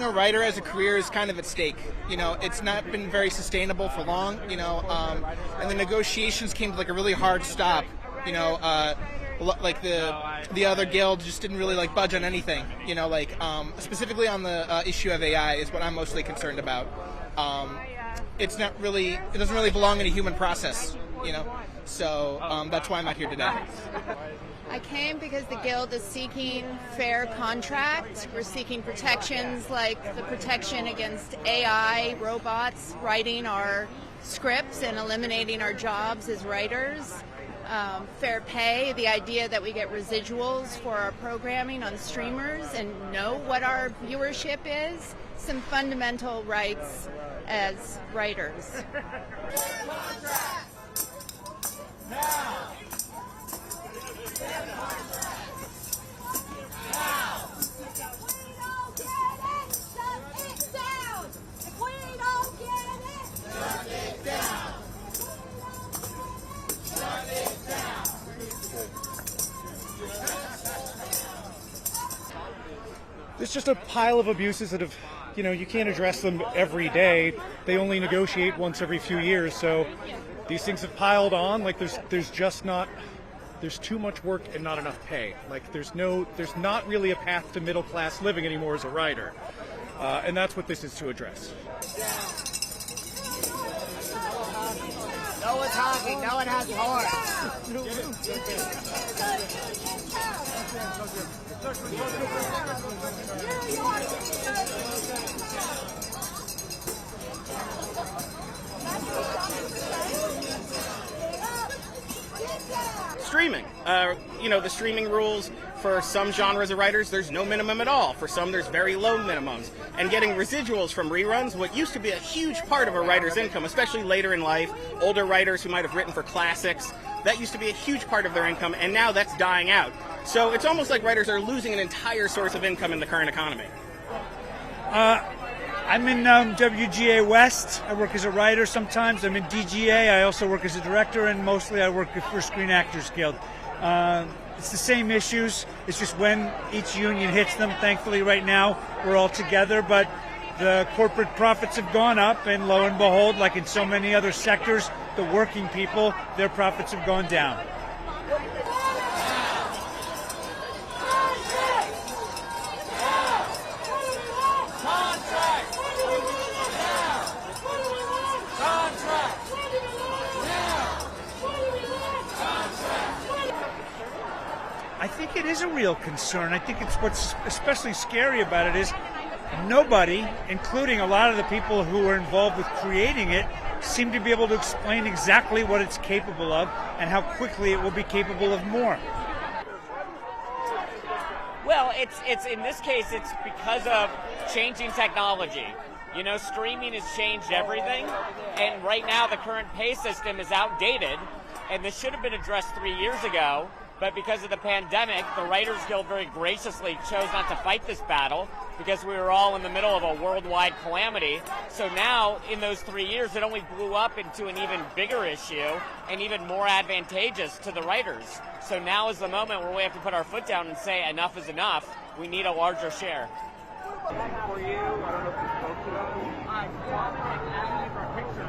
a writer as a career is kind of at stake. You know, it's not been very sustainable for long. You know, and the negotiations came to like a really hard stop. You know, like the other guild just didn't really like budge on anything. You know, like specifically on the issue of AI is what I'm mostly concerned about. It's not really, it doesn't really belong in a human process. You know, so that's why I'm out here today. I came because the Guild is seeking fair contract. We're seeking protections like the protection against AI robots writing our scripts and eliminating our jobs as writers. Fair pay, the idea that we get residuals for our programming on streamers and know what our viewership is. Some fundamental rights as writers. There's just a pile of abuses that have, you know, you can't address them every day. They only negotiate once every few years, so these things have piled on. Like there's just not, there's too much work and not enough pay. Like there's not really a path to middle class living anymore as a writer, and that's what this is to address. No one's talking. No one has horns. Streaming. You know, the streaming rules for some genres of writers, there's no minimum at all. For some, there's very low minimums. And getting residuals from reruns, what used to be a huge part of a writer's income, especially later in life, older writers who might have written for classics, that used to be a huge part of their income, and now that's dying out. So it's almost like writers are losing an entire source of income in the current economy. I'm in WGA West. I work as a writer sometimes. I'm in DGA. I also work as a director, and mostly I work for Screen Actors Guild. It's the same issues. It's just when each union hits them. Thankfully, right now, we're all together, but the corporate profits have gone up, and lo and behold, like in so many other sectors, the working people, their profits have gone down. I think it is a real concern. I think it's what's especially scary about it is nobody, including a lot of the people who are involved with creating it, seem to be able to explain exactly what it's capable of and how quickly it will be capable of more. Well, it's in this case, it's because of changing technology. You know, streaming has changed everything, and right now the current pay system is outdated, and this should have been addressed 3 years ago. But because of the pandemic, the Writers Guild very graciously chose not to fight this battle because we were all in the middle of a worldwide calamity. So now, in those 3 years, it only blew up into an even bigger issue and even more advantageous to the writers. So now is the moment where we have to put our foot down and say enough is enough. We need a larger share. For you, I don't know if you spoke to them. I asked me for a picture.